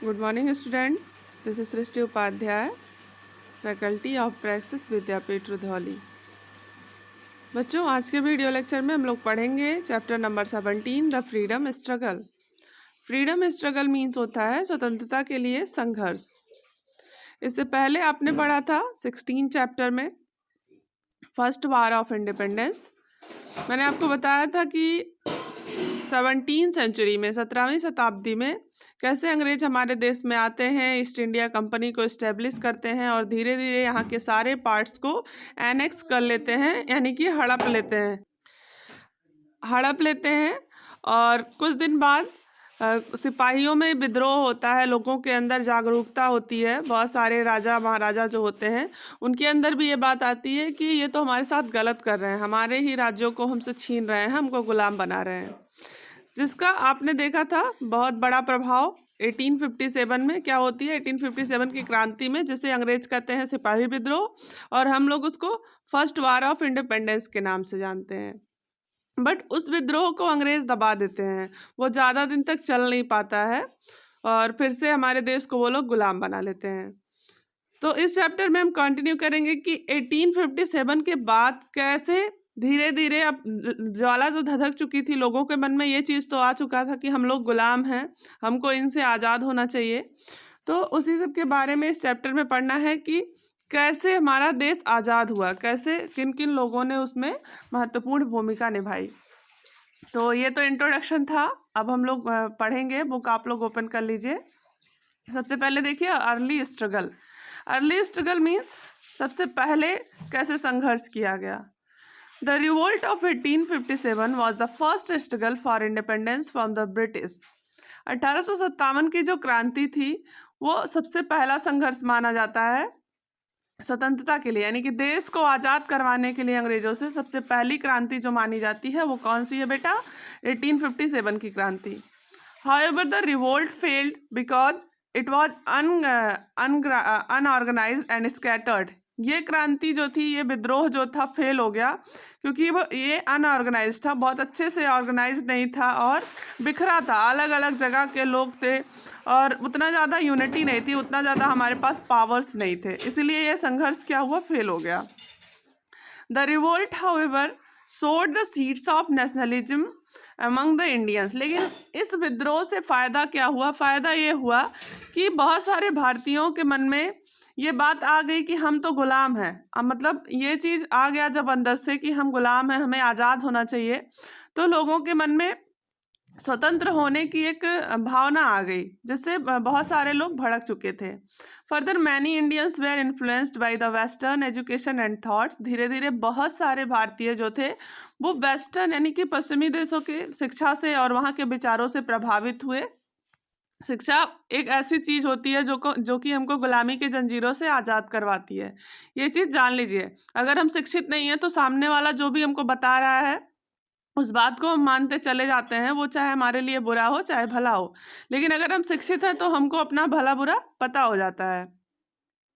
Good morning students, this is Srishti Upadhyay, faculty of practice Vidyapeeth Rudhauli. बच्चों, आज के वीडियो लेक्चर में हम लोग पढ़ेंगे chapter number 17, the freedom struggle. Freedom struggle means होता है स्वतंत्रता के लिए संघर्ष। इससे पहले आपने पढ़ा था 16 चैप्टर में फर्स्ट वार ऑफ इंडिपेंडेंस। मैंने आपको बताया था कि 17वीं सेंचुरी में 17वीं शताब्दी में कैसे अंग्रेज हमारे देश में आते हैं, ईस्ट इंडिया कंपनी को इस्टेब्लिश करते हैं और धीरे धीरे यहाँ के सारे पार्ट्स को एनेक्स कर लेते हैं, यानी कि हड़प लेते हैं। और कुछ दिन बाद सिपाहियों में विद्रोह होता है, लोगों के अंदर जागरूकता होती है। बहुत सारे राजा महाराजा जो होते हैं उनके अंदर भी ये बात आती है कि ये तो हमारे साथ गलत कर रहे हैं, हमारे ही राज्यों को हमसे छीन रहे हैं, हमको गुलाम बना रहे हैं। जिसका आपने देखा था बहुत बड़ा प्रभाव 1857 में क्या होती है, 1857 की क्रांति में, जिसे अंग्रेज कहते हैं सिपाही विद्रोह, और हम लोग उसको फर्स्ट वार ऑफ इंडिपेंडेंस के नाम से जानते हैं। बट उस विद्रोह को अंग्रेज दबा देते हैं, वो ज़्यादा दिन तक चल नहीं पाता है और फिर से हमारे देश को वो लोग गुलाम बना लेते हैं। तो इस चैप्टर में हम कंटिन्यू करेंगे कि 1857 के बाद कैसे धीरे धीरे अब ज्वाला तो धधक चुकी थी, लोगों के मन में ये चीज़ तो आ चुका था कि हम लोग गुलाम हैं, हमको इनसे आज़ाद होना चाहिए। तो उसी सब के बारे में इस चैप्टर में पढ़ना है कि कैसे हमारा देश आज़ाद हुआ, कैसे किन किन लोगों ने उसमें महत्वपूर्ण भूमिका निभाई। तो ये तो इंट्रोडक्शन था। अब हम लोग पढ़ेंगे, बुक आप लोग ओपन कर लीजिए। सबसे पहले देखिए early struggle. Early struggle means सबसे पहले कैसे संघर्ष किया गया। The revolt of 1857 was the first struggle for independence from the British. 1857 की जो क्रांति थी वो सबसे पहला संघर्ष माना जाता है स्वतंत्रता के लिए, यानी कि देश को आज़ाद करवाने के लिए अंग्रेजों से सबसे पहली क्रांति जो मानी जाती है वो कौन सी है बेटा? 1857 की क्रांति। However, the revolt failed because it was unorganized and scattered. ये क्रांति जो थी, ये विद्रोह जो था, फेल हो गया क्योंकि वो ये अनऑर्गेनाइज था, बहुत अच्छे से ऑर्गेनाइज नहीं था और बिखरा था, अलग अलग जगह के लोग थे और उतना ज़्यादा यूनिटी नहीं थी, उतना ज़्यादा हमारे पास पावर्स नहीं थे, इसलिए ये संघर्ष क्या हुआ, फेल हो गया। द रिवोल्ट हाउएवर सोड the seeds of nationalism among the Indians. लेकिन इस विद्रोह से फ़ायदा क्या हुआ? फ़ायदा ये हुआ कि बहुत सारे भारतीयों के मन में ये बात आ गई कि हम तो गुलाम हैं। अब मतलब ये चीज़ आ गया जब अंदर से कि हम गुलाम हैं, हमें आज़ाद होना चाहिए, तो लोगों के मन में स्वतंत्र होने की एक भावना आ गई, जिससे बहुत सारे लोग भड़क चुके थे। Further many Indians were influenced by the western education and thoughts. धीरे धीरे बहुत सारे भारतीय जो थे वो वेस्टर्न यानी कि पश्चिमी देशों के शिक्षा से और वहाँ के विचारों से प्रभावित हुए। शिक्षा एक ऐसी चीज़ होती है जो कि हमको गुलामी के जंजीरों से आज़ाद करवाती है। ये चीज़ जान लीजिए। अगर हम शिक्षित नहीं हैं तो सामने वाला जो भी हमको बता रहा है उस बात को हम मानते चले जाते हैं, वो चाहे हमारे लिए बुरा हो चाहे भला हो। लेकिन अगर हम शिक्षित हैं तो हमको अपना भला बुरा पता हो जाता है।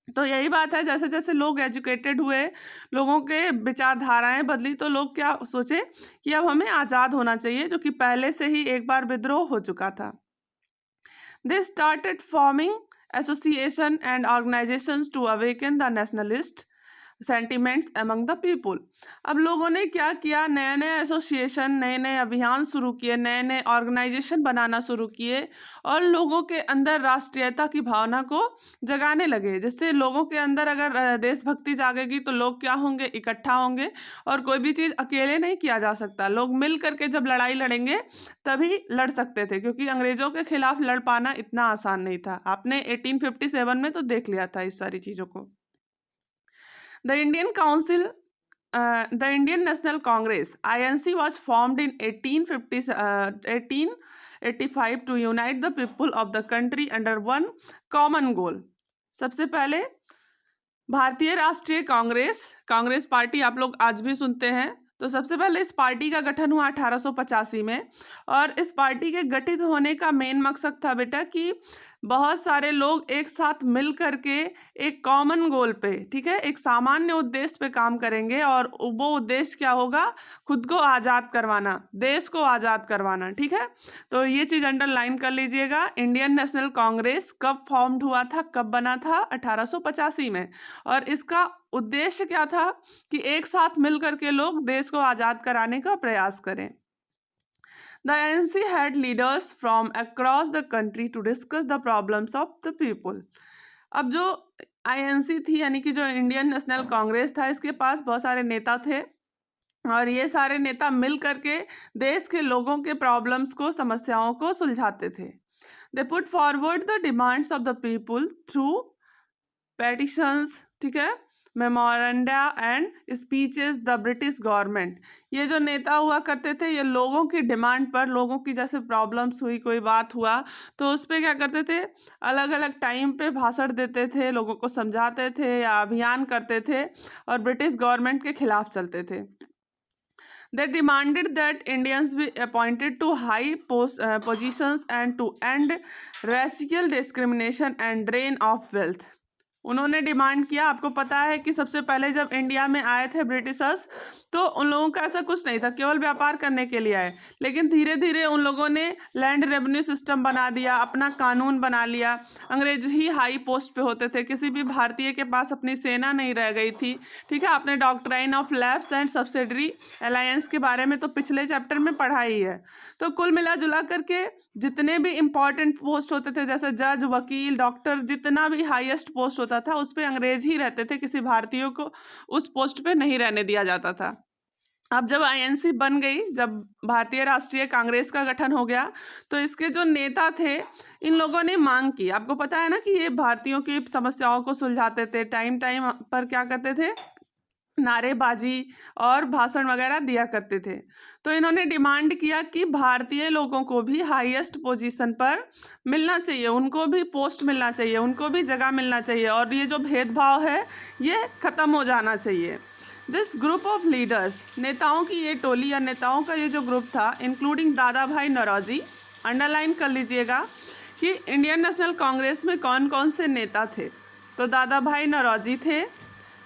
तो यही बात है, जैसे जैसे लोग एजुकेटेड हुए, लोगों के विचारधाराएं बदली, तो लोग क्या सोचे कि अब हमें आज़ाद होना चाहिए, जो कि पहले से ही एक बार विद्रोह हो चुका था। They started forming association and organizations to awaken the nationalist sentiments among the people. अब लोगों ने क्या किया, नए नए एसोसिएशन, नए नए अभियान शुरू किए, नए नए ऑर्गेनाइजेशन बनाना शुरू किए और लोगों के अंदर राष्ट्रीयता की भावना को जगाने लगे, जिससे लोगों के अंदर अगर देशभक्ति जागेगी तो लोग क्या होंगे, इकट्ठा होंगे और कोई भी चीज़ अकेले नहीं किया जा सकता। लोग मिल करके जब लड़ाई लड़ेंगे तभी लड़ सकते थे, क्योंकि अंग्रेज़ों के खिलाफ लड़ पाना इतना आसान नहीं था। आपने 1857 में तो देख लिया था इस सारी चीज़ों को। The Indian National Congress (INC) was formed in 1885 to unite the people of the country under one common goal. सबसे पहले भारतीय राष्ट्रीय कांग्रेस पार्टी आप लोग आज भी सुनते हैं। तो सबसे पहले इस पार्टी का गठन हुआ 1885 में और इस पार्टी के गठित होने का मेन मकसद था बेटा कि बहुत सारे लोग एक साथ मिल करके एक कॉमन गोल पे, ठीक है, एक सामान्य उद्देश्य पे काम करेंगे और वो उद्देश्य क्या होगा? खुद को आज़ाद करवाना, देश को आज़ाद करवाना, ठीक है। तो ये चीज़ अंडरलाइन कर लीजिएगा। इंडियन नेशनल कांग्रेस कब फॉर्म्ड हुआ था, कब बना था? 1885 में। और इसका उद्देश्य क्या था? कि एक साथ मिल करके लोग देश को आज़ाद कराने का प्रयास करें। The ANC had leaders from across the country to discuss the problems of the people. अब जो INC थी, यानी कि जो इंडियन नेशनल कांग्रेस था, इसके पास बहुत सारे नेता थे और ये सारे नेता मिल करके देश के लोगों के प्रॉब्लम्स को, समस्याओं को सुलझाते थे। They put forward the demands of the people through petitions, ठीक है, memoranda and speeches the British government. ये जो नेता हुआ करते थे, ये लोगों की डिमांड पर, लोगों की जैसे प्रॉब्लम्स हुई, कोई बात हुआ तो उस पर क्या करते थे? अलग अलग टाइम पे भाषण देते थे, लोगों को समझाते थे या अभियान करते थे और ब्रिटिश गवर्नमेंट के खिलाफ चलते थे। They demanded that Indians be appointed to high positions and to end racial discrimination and drain of wealth. उन्होंने डिमांड किया, आपको पता है कि सबसे पहले जब इंडिया में आए थे ब्रिटिशर्स, तो उन लोगों का ऐसा कुछ नहीं था, केवल व्यापार करने के लिए आए। लेकिन धीरे धीरे उन लोगों ने लैंड रेवेन्यू सिस्टम बना दिया, अपना कानून बना लिया। अंग्रेज ही हाई पोस्ट पे होते थे, किसी भी भारतीय के पास अपनी सेना नहीं रह गई थी, ठीक है। आपने doctrine of lapse and subsidiary alliance के बारे में तो पिछले चैप्टर में पढ़ा ही है। तो कुल मिला जुला करके जितने भी इम्पॉर्टेंट पोस्ट होते थे, जैसे जज, वकील, डॉक्टर, जितना भी हाईएस्ट पोस्ट होता था उस पे अंग्रेज ही रहते थे, किसी भारतीयों को उस पोस्ट पे नहीं रहने दिया जाता था। अब जब आईएनसी बन गई, जब भारतीय राष्ट्रीय कांग्रेस का गठन हो गया, तो इसके जो नेता थे, इन लोगों ने मांग की। आपको पता है ना कि ये भारतीयों की समस्याओं को सुलझाते थे, टाइम टाइम पर क्या करते थे? नारेबाजी और भाषण वगैरह दिया करते थे। तो इन्होंने डिमांड किया कि भारतीय लोगों को भी हाईएस्ट पोजीशन पर मिलना चाहिए, उनको भी पोस्ट मिलना चाहिए, उनको भी जगह मिलना चाहिए और ये जो भेदभाव है ये ख़त्म हो जाना चाहिए। दिस ग्रुप ऑफ लीडर्स, नेताओं की ये टोली या नेताओं का ये जो ग्रुप था, इंक्लूडिंग दादा भाई नौरोजी, अंडरलाइन कर लीजिएगा कि इंडियन नेशनल कांग्रेस में कौन कौन से नेता थे। तो दादा भाई नौरोजी थे,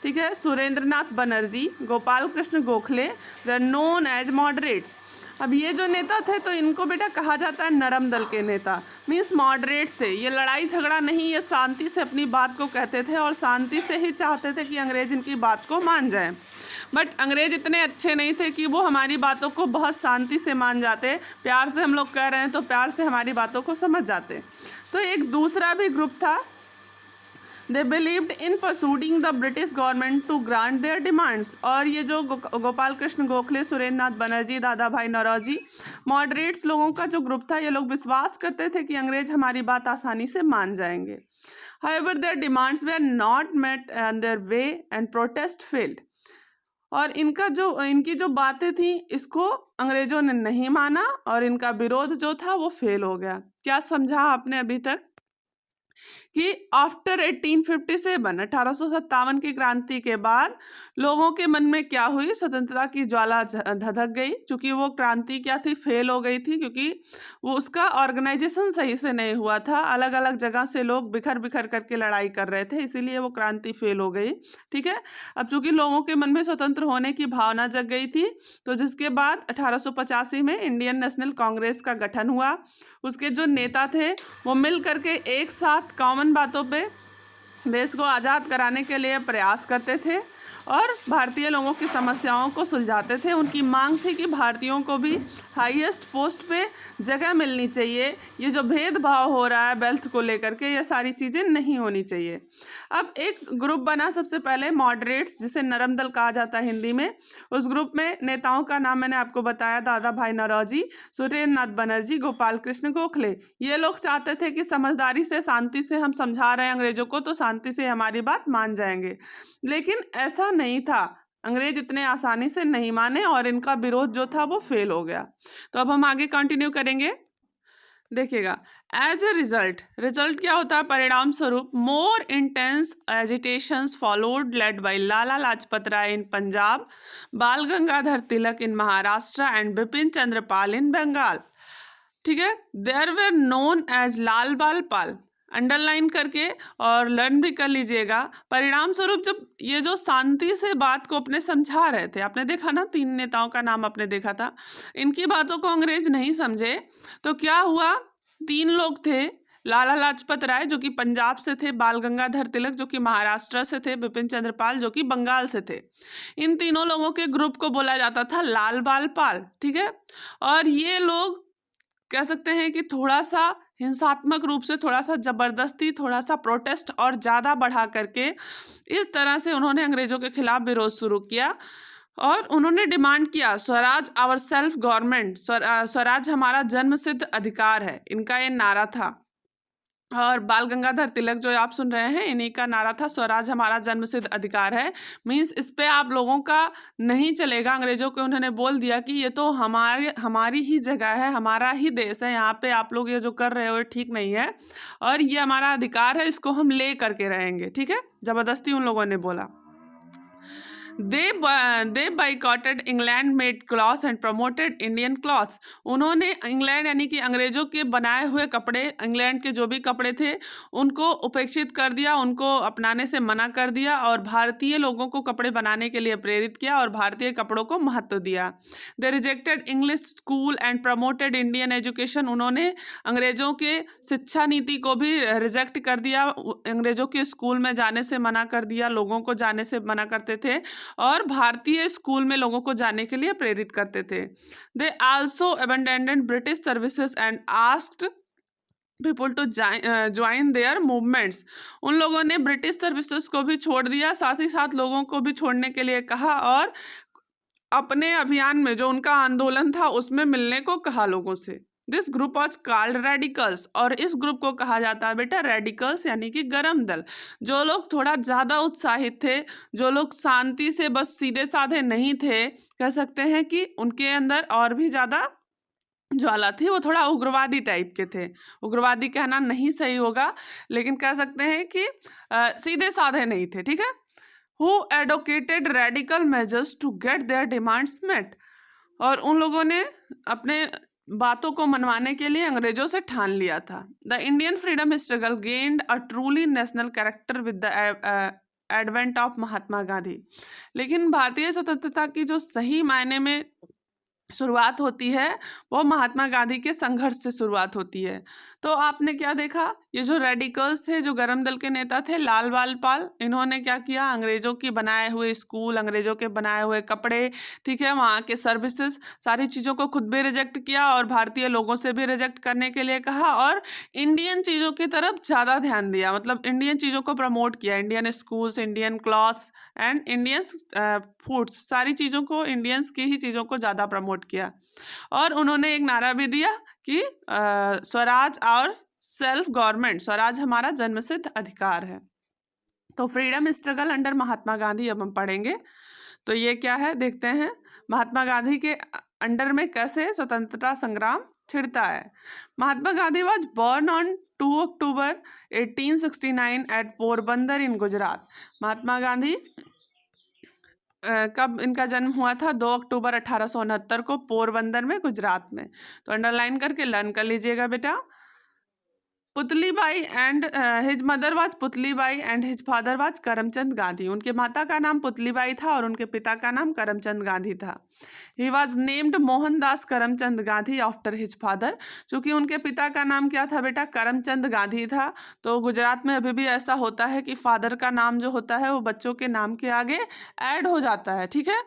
ठीक है, सुरेंद्रनाथ बनर्जी, गोपाल कृष्ण गोखले, वे नोन एज मॉडरेट्स। अब ये जो नेता थे, तो इनको बेटा कहा जाता है नरम दल के नेता, मीन्स मॉडरेट्स थे। ये लड़ाई झगड़ा नहीं, ये शांति से अपनी बात को कहते थे और शांति से ही चाहते थे कि अंग्रेज इनकी बात को मान जाए। बट अंग्रेज इतने अच्छे नहीं थे कि वो हमारी बातों को बहुत शांति से मान जाते। प्यार से हम लोग कह रहे हैं तो प्यार से हमारी बातों को समझ जाते। तो एक दूसरा भी ग्रुप था, they believed in persuading the British government to grant their demands. और ये जो गोपाल कृष्ण गोखले, सुरेंद्रनाथ बनर्जी, दादा भाई नौरोजी, मॉडरेट्स लोगों का जो ग्रुप था, ये लोग विश्वास करते थे कि अंग्रेज हमारी बात आसानी से मान जाएंगे। However their demands were not met on their way and protest failed. और इनकी जो बातें थी, इसको अंग्रेजों ने नहीं माना और इनका विरोध जो था वो फेल हो गया। क्या समझा आपने अभी तक? कि आफ्टर 1857 1857 की क्रांति के बाद लोगों के मन में क्या हुई? स्वतंत्रता की ज्वाला धधक गई, क्योंकि वो क्रांति क्या थी? फेल हो गई थी, क्योंकि वो उसका ऑर्गेनाइजेशन सही से नहीं हुआ था। अलग अलग जगह से लोग बिखर बिखर करके लड़ाई कर रहे थे, इसीलिए वो क्रांति फेल हो गई, ठीक है। अब चूंकि लोगों के मन में स्वतंत्र होने की भावना जग गई थी, तो जिसके बाद 1885 में इंडियन नेशनल कांग्रेस का गठन हुआ। उसके जो नेता थे वो मिल करके एक साथ कॉमन बातों पे देश को आज़ाद कराने के लिए प्रयास करते थे और भारतीय लोगों की समस्याओं को सुलझाते थे। उनकी मांग थी कि भारतीयों को भी हाईएस्ट पोस्ट पे जगह मिलनी चाहिए। ये जो भेदभाव हो रहा है वेल्थ को लेकर के, ये सारी चीज़ें नहीं होनी चाहिए। अब एक ग्रुप बना सबसे पहले मॉडरेट्स, जिसे नरम दल कहा जाता है हिंदी में। उस ग्रुप में नेताओं का नाम मैंने आपको बताया, दादा भाई नौरोजी, सुरेंद्रनाथ बनर्जी, गोपाल कृष्ण गोखले। ये लोग चाहते थे कि समझदारी से, शांति से हम समझा रहे हैं अंग्रेजों को, तो शांति से हमारी बात मान जाएंगे। लेकिन ऐसा नहीं था, अंग्रेज इतने आसानी से नहीं माने और इनका विरोध जो था वो फेल हो गया। तो अब हम आगे कंटिन्यू करेंगे, देखिएगा। एज ए रिजल्ट क्या होता है? परिणाम स्वरूप more intense agitations followed, led by Lala Lajpat Rai in Punjab, Bal Gangadhar Tilak in Maharashtra and Bipin Chandra Pal in Bengal, ठीक है। There were known as Lal Bal Pal. Underline करके और लर्न भी कर लीजिएगा। परिणाम स्वरूप जब ये जो शांति से बात को अपने समझा रहे थे, आपने देखा ना, 3 नेताओं का नाम आपने देखा था, इनकी बातों को अंग्रेज नहीं समझे तो क्या हुआ, 3 लोग थे, लाला लाजपत राय जो कि पंजाब से थे, बाल गंगाधर तिलक जो कि महाराष्ट्र से थे, बिपिन चंद्र पाल जो कि बंगाल से थे। इन तीनों लोगों के ग्रुप को बोला जाता था लाल बाल पाल, ठीक है। और ये लोग कह सकते हैं कि थोड़ा सा हिंसात्मक रूप से, थोड़ा सा जबरदस्ती, थोड़ा सा प्रोटेस्ट और ज़्यादा बढ़ा करके इस तरह से उन्होंने अंग्रेजों के खिलाफ विरोध शुरू किया और उन्होंने डिमांड किया Swaraj our self government, Swaraj हमारा जन्मसिद्ध अधिकार है, इनका ये नारा था। और बाल गंगाधर तिलक जो आप सुन रहे हैं, इन्हीं का नारा था स्वराज हमारा जन्मसिद्ध अधिकार है। मीन्स इस पे आप लोगों का नहीं चलेगा। अंग्रेजों को उन्होंने बोल दिया कि ये तो हमारी ही जगह है, हमारा ही देश है, यहाँ पे आप लोग ये जो कर रहे हो ये ठीक नहीं है और ये हमारा अधिकार है, इसको हम ले करके रहेंगे, ठीक है। जबरदस्ती उन लोगों ने बोला। they boycotted England made cloths and promoted Indian cloths। उन्होंने इंग्लैंड यानी कि अंग्रेजों के बनाए हुए कपड़े, इंग्लैंड के जो भी कपड़े थे उनको उपेक्षित कर दिया, उनको अपनाने से मना कर दिया और भारतीय लोगों को कपड़े बनाने के लिए प्रेरित किया और भारतीय कपड़ों को महत्व दिया। They rejected English school and promoted Indian education. उन्होंने अंग्रेजों के शिक्षा नीति को भी रिजेक्ट कर दिया, अंग्रेजों के स्कूल में जाने से मना कर दिया, लोगों को जाने से मना करते थे और भारतीय स्कूल में लोगों को जाने के लिए प्रेरित करते थे। They also abandoned British services and asked people to join their movements. उन लोगों ने ब्रिटिश सर्विसेज को भी छोड़ दिया, साथ ही साथ लोगों को भी छोड़ने के लिए कहा और अपने अभियान में जो उनका आंदोलन था उसमें मिलने को कहा लोगों से। This group was called radicals. और इस ग्रुप को कहा जाता है बेटा रेडिकल्स यानी कि गरम दल। जो लोग थोड़ा ज़्यादा उत्साहित थे, जो लोग शांति से बस सीधे साधे नहीं थे, कह सकते हैं कि उनके अंदर और भी ज़्यादा ज्वाला थी, वो थोड़ा उग्रवादी टाइप के थे। उग्रवादी कहना नहीं सही होगा, लेकिन कह सकते हैं कि सीधे साधे नहीं थे, ठीक है। Who advocated radical measures to get their demands met। और उन लोगों ने अपने बातों को मनवाने के लिए अंग्रेजों से ठान लिया था। The Indian freedom struggle gained a truly national character with the advent of Mahatma Gandhi. लेकिन भारतीय स्वतंत्रता की जो सही मायने में शुरुआत होती है वो महात्मा गांधी के संघर्ष से शुरुआत होती है। तो आपने क्या देखा, ये जो रेडिकल्स थे, जो गरम दल के नेता थे लाल बाल पाल, इन्होंने क्या किया, अंग्रेजों की बनाए हुए स्कूल, अंग्रेजों के बनाए हुए कपड़े, ठीक है, वहाँ के सर्विसेज, सारी चीज़ों को खुद भी रिजेक्ट किया और भारतीय लोगों से भी रिजेक्ट करने के लिए कहा और इंडियन चीज़ों की तरफ ज़्यादा ध्यान दिया। मतलब इंडियन चीज़ों को प्रमोट किया, Indian schools, Indian clothes and Indian foods, सारी चीज़ों को, इंडियंस की ही चीज़ों को ज़्यादा प्रमोट किया। और उन्होंने एक नारा भी दिया कि स्वराज और सेल्फ गवर्नमेंट, स्वराज हमारा जन्मसिद्ध अधिकार है। तो freedom struggle under Mahatma Gandhi अब हम पढ़ेंगे। तो ये क्या है देखते हैं, महात्मा गांधी के अंडर में कैसे स्वतंत्रता संग्राम छिड़ता है। Mahatma Gandhi was born on 2 October 1869 at Porbandar in Gujarat. Mahatma Gandhi कब इनका जन्म हुआ था, 2 अक्टूबर 1869 को पोरबंदर में, गुजरात में। तो अंडरलाइन करके लर्न कर लीजिएगा बेटा। Putlibai and his mother was Putlibai and his father was Karamchand Gandhi. उनके माता का नाम पुतलीबाई था और उनके पिता का नाम करमचंद गांधी था। He was named Mohandas Karamchand Gandhi after his father. चूँकि उनके पिता का नाम क्या था बेटा, करमचंद गांधी था। तो गुजरात में अभी भी ऐसा होता है कि फादर का नाम जो होता है वो बच्चों के नाम के आगे ऐड हो जाता है, ठीक है।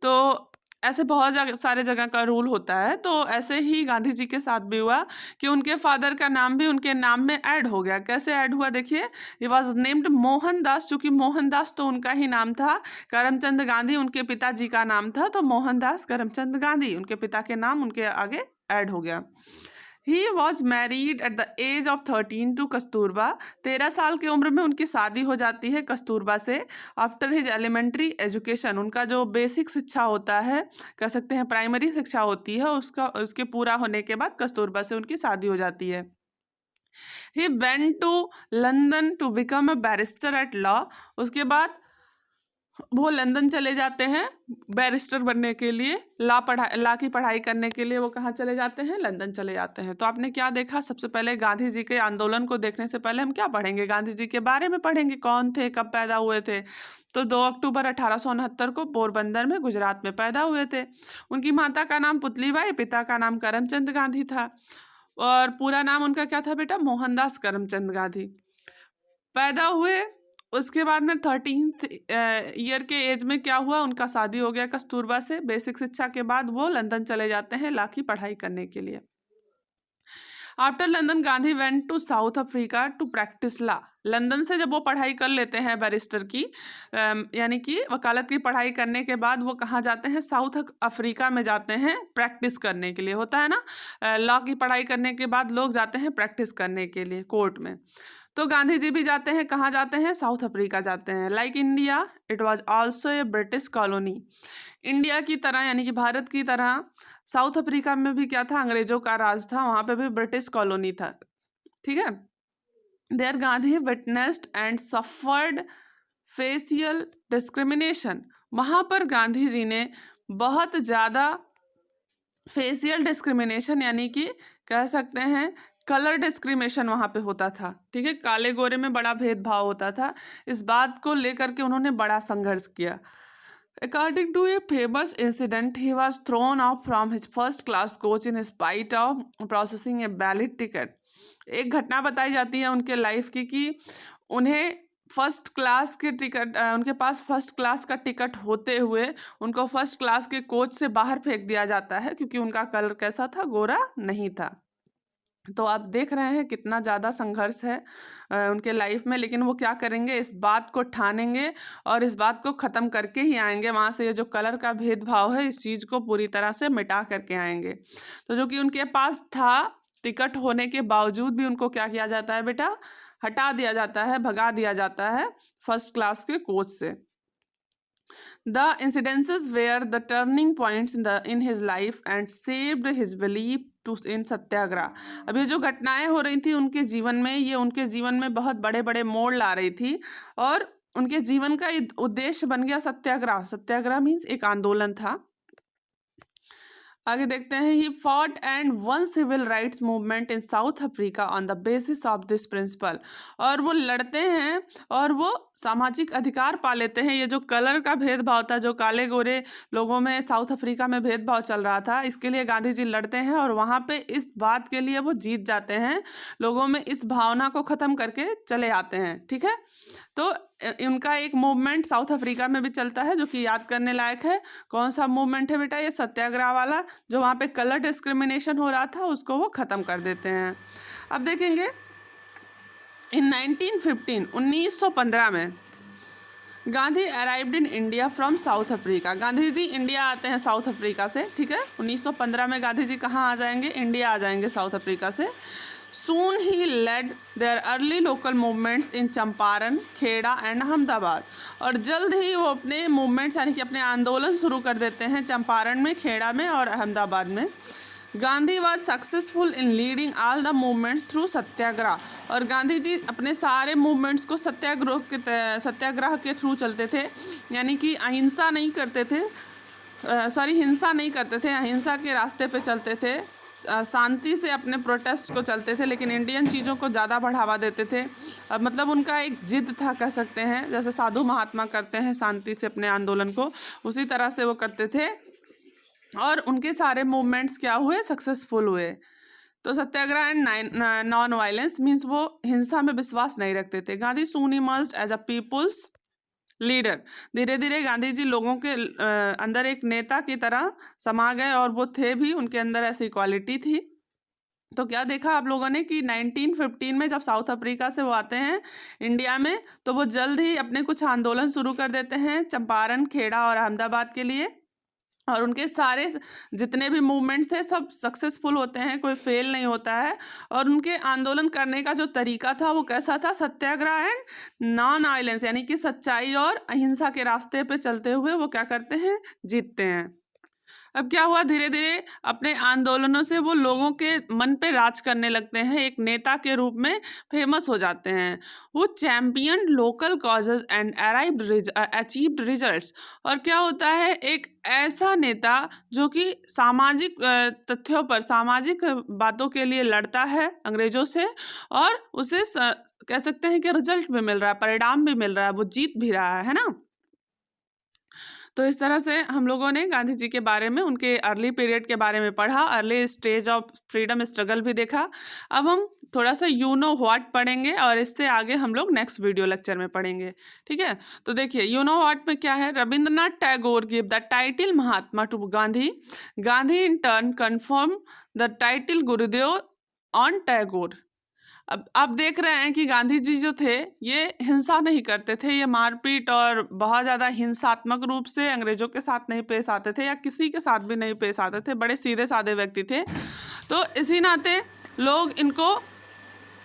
तो ऐसे बहुत सारे जगह का रूल होता है। तो ऐसे ही गांधी जी के साथ भी हुआ कि उनके फादर का नाम भी उनके नाम में ऐड हो गया। कैसे ऐड हुआ देखिए, ही वॉज नेम्ड मोहनदास, चूँकि मोहनदास तो उनका ही नाम था, करमचंद गांधी उनके पिताजी का नाम था, तो मोहनदास करमचंद गांधी उनके पिता के नाम उनके आगे ऐड हो गया। He was married at the age of 13 to Kasturba. 13 साल की उम्र में उनकी शादी हो जाती है कस्तूरबा से। आफ्टर हिज एलिमेंट्री एजुकेशन, उनका जो बेसिक शिक्षा होता है, कह सकते हैं प्राइमरी शिक्षा होती है, उसके पूरा होने के बाद कस्तूरबा से उनकी शादी हो जाती है। He went to London to become a barrister at law। उसके बाद वो लंदन चले जाते हैं बैरिस्टर बनने के लिए, ला की पढ़ाई करने के लिए वो कहाँ चले जाते हैं, लंदन चले जाते हैं। तो आपने क्या देखा, सबसे पहले गांधी जी के आंदोलन को देखने से पहले हम क्या पढ़ेंगे, गांधी जी के बारे में पढ़ेंगे, कौन थे, कब पैदा हुए थे। तो 2 अक्टूबर 1869 को पोरबंदर में गुजरात में पैदा हुए थे। उनकी माता का नाम पुतलीबाई, पिता का नाम करमचंद गांधी था, और पूरा नाम उनका क्या था बेटा, मोहनदास करमचंद गांधी। पैदा हुए, उसके बाद में 13th ईयर के एज में क्या हुआ, उनका शादी हो गया कस्तूरबा से। बेसिक शिक्षा के बाद वो लंदन चले जाते हैं ला की पढ़ाई करने के लिए। After London Gandhi went to South Africa to practice law. London से जब वो पढ़ाई कर लेते हैं बैरिस्टर की, यानी कि वकालत की पढ़ाई करने के बाद वो कहाँ जाते हैं, साउथ अफ्रीका में जाते हैं प्रैक्टिस करने के लिए। होता है ना, लॉ की पढ़ाई करने के बाद लोग जाते हैं प्रैक्टिस करने के लिए कोर्ट में। तो गांधी जी भी जाते हैं, कहाँ जाते हैं, साउथ अफ्रीका जाते हैं। Like India it was also a British colony. India की तरह यानी कि भारत की तरह साउथ अफ्रीका में भी क्या था, अंग्रेजों का राज था, वहाँ पे भी ब्रिटिश कॉलोनी था। ठीक है। There Gandhi witnessed and suffered facial discrimination. वहाँ पर गांधी जी ने बहुत ज़्यादा फेशियल डिस्क्रिमिनेशन यानी कि कह सकते हैं कलर डिस्क्रिमिनेशन वहाँ पे होता था। ठीक है, काले गोरे में बड़ा भेदभाव होता था। इस बात को लेकर के उन्होंने बड़ा संघर्ष किया। According to a famous incident, he was thrown off from his first class coach in spite of processing a valid ticket. एक घटना बताई जाती है उनके लाइफ की कि उन्हें फर्स्ट क्लास के टिकट, उनके पास फर्स्ट क्लास का टिकट होते हुए उनको फर्स्ट क्लास के कोच से बाहर फेंक दिया जाता है, क्योंकि उनका कलर कैसा था, गोरा नहीं था। तो आप देख रहे हैं कितना ज़्यादा संघर्ष है उनके लाइफ में, लेकिन वो क्या करेंगे, इस बात को ठानेंगे और इस बात को ख़त्म करके ही आएंगे वहाँ से। ये जो कलर का भेदभाव है, इस चीज़ को पूरी तरह से मिटा करके आएंगे। तो जो कि उनके पास था, टिकट होने के बावजूद भी उनको क्या किया जाता है बेटा, हटा दिया जाता है, भगा दिया जाता है फर्स्ट क्लास के कोच से। The incidences were the turning points in his life and shaped his belief to in सत्याग्रह। अब ये जो घटनाएं हो रही थी उनके जीवन में, ये उनके जीवन में बहुत बड़े बड़े मोड़ ला रही थी और उनके जीवन का उद्देश्य बन गया सत्याग्रह। सत्याग्रह मीन्स एक आंदोलन था। आगे देखते हैं, he fought and won civil rights movement in South Africa on the basis of this principle. और वो लड़ते हैं और वो सामाजिक अधिकार पा लेते हैं। ये जो कलर का भेदभाव था, जो काले गोरे लोगों में साउथ अफ्रीका में भेदभाव चल रहा था, इसके लिए गांधी जी लड़ते हैं और वहाँ पे इस बात के लिए वो जीत जाते हैं। लोगों में इस भावना को ख़त्म करके चले आते हैं। ठीक है, तो उनका एक मूवमेंट साउथ अफ्रीका में भी चलता है जो कि याद करने लायक है। कौन सा मूवमेंट है बेटा, ये सत्याग्रह वाला, जो वहाँ पे कलर डिस्क्रिमिनेशन हो रहा था उसको वो ख़त्म कर देते हैं। अब देखेंगे इन 1915 में Gandhi arrived in India from South Africa. Gandhi ji India आते हैं साउथ अफ्रीका से। ठीक है, 1915 में गांधी जी कहाँ आ जाएंगे, इंडिया आ जाएंगे साउथ अफ्रीका से। Soon he led their early local movements in Champaran, Kheda and Ahmedabad. और जल्द ही वो अपने मूवमेंट्स यानी कि अपने आंदोलन शुरू कर देते हैं चंपारण में, खेड़ा में और अहमदाबाद में। Gandhi was successful in leading all the movements through satyagraha. और गांधी जी अपने सारे मूवमेंट्स को सत्याग्रह के थ्रू चलते थे, यानी कि अहिंसा नहीं करते थे, हिंसा नहीं करते थे, अहिंसा के रास्ते पे चलते थे, शांति से अपने प्रोटेस्ट को चलते थे, लेकिन इंडियन चीज़ों को ज़्यादा बढ़ावा देते थे। मतलब उनका एक जिद था कह सकते हैं, जैसे साधु महात्मा करते हैं शांति से अपने आंदोलन को, उसी तरह से वो करते थे और उनके सारे मूवमेंट्स क्या हुए, सक्सेसफुल हुए। तो satyagraha and non violence means वो हिंसा में विश्वास नहीं रखते थे। Gandhi soon emerged as a people's leader. धीरे धीरे गांधी जी लोगों के अंदर एक नेता की तरह समा गए और वो थे भी, उनके अंदर ऐसी क्वालिटी थी। तो क्या देखा आप लोगों ने कि 1915 में जब साउथ अफ्रीका से वो आते हैं इंडिया में, तो वो जल्द ही अपने कुछ आंदोलन शुरू कर देते हैं चंपारण, खेड़ा और अहमदाबाद के लिए, और उनके सारे जितने भी मूवमेंट्स थे सब सक्सेसफुल होते हैं, कोई फेल नहीं होता है। और उनके आंदोलन करने का जो तरीका था वो कैसा था, सत्याग्रह एंड नॉन वायलेंस, यानी कि सच्चाई और अहिंसा के रास्ते पे चलते हुए वो क्या करते हैं, जीतते हैं। अब क्या हुआ, धीरे धीरे अपने आंदोलनों से वो लोगों के मन पे राज करने लगते हैं, एक नेता के रूप में फेमस हो जाते हैं। वो champion local causes and achieved results. और क्या होता है, एक ऐसा नेता जो कि सामाजिक तथ्यों पर, सामाजिक बातों के लिए लड़ता है अंग्रेजों से, और उसे कह सकते हैं कि रिजल्ट भी मिल रहा है, परिणाम भी मिल रहा है, वो जीत भी रहा है ना। तो इस तरह से हम लोगों ने गांधी जी के बारे में, उनके अर्ली पीरियड के बारे में पढ़ा, early stage of freedom struggle भी देखा। अब हम थोड़ा सा यू नो व्हाट पढ़ेंगे, और इससे आगे हम लोग नेक्स्ट वीडियो लेक्चर में पढ़ेंगे, ठीक है। तो देखिए यू नो व्हाट में क्या है, Rabindranath Tagore give the title Mahatma to Gandhi, Gandhi in turn confirm the title Gurudev on Tagore. अब आप देख रहे हैं कि गांधी जी जो थे ये हिंसा नहीं करते थे, ये मारपीट और बहुत ज़्यादा हिंसात्मक रूप से अंग्रेजों के साथ नहीं पेश आते थे, या किसी के साथ भी नहीं पेश आते थे, बड़े सीधे साधे व्यक्ति थे। तो इसी नाते लोग इनको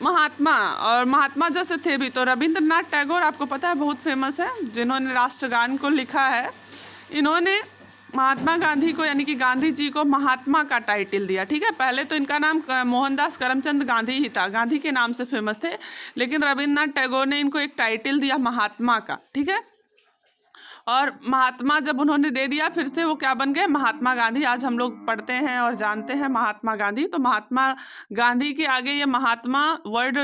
महात्मा, और महात्मा जैसे थे भी। तो रविंद्रनाथ टैगोर आपको पता है बहुत फेमस है, जिन्होंने राष्ट्रगान को लिखा है। इन्होंने महात्मा गांधी को, यानी कि गांधी जी को महात्मा का टाइटल दिया, ठीक है। पहले तो इनका नाम मोहनदास करमचंद गांधी ही था, गांधी के नाम से फेमस थे, लेकिन रविंद्रनाथ टैगोर ने इनको एक टाइटल दिया महात्मा का, ठीक है। और महात्मा जब उन्होंने दे दिया, फिर से वो क्या बन गए, महात्मा गांधी। आज हम लोग पढ़ते हैं और जानते हैं महात्मा गांधी। तो महात्मा गांधी के आगे ये महात्मा वर्ड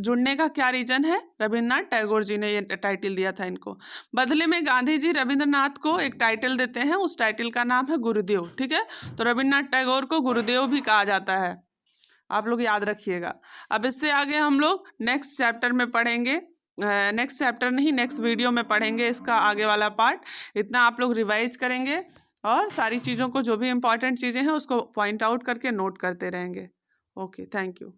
जुड़ने का क्या रीजन है, रविंद्रनाथ टैगोर जी ने ये टाइटल दिया था इनको। बदले में गांधी जी रविंद्रनाथ को एक टाइटल देते हैं, उस टाइटल का नाम है गुरुदेव, ठीक है। तो रविंद्रनाथ टैगोर को गुरुदेव भी कहा जाता है, आप लोग याद रखिएगा। अब इससे आगे हम लोग नेक्स्ट चैप्टर में पढ़ेंगे, नेक्स्ट चैप्टर नहीं, नेक्स्ट वीडियो में पढ़ेंगे इसका आगे वाला पार्ट। इतना आप लोग रिवाइज करेंगे, और सारी चीज़ों को, जो भी इम्पॉर्टेंट चीज़ें हैं उसको पॉइंट आउट करके नोट करते रहेंगे। Okay, thank you.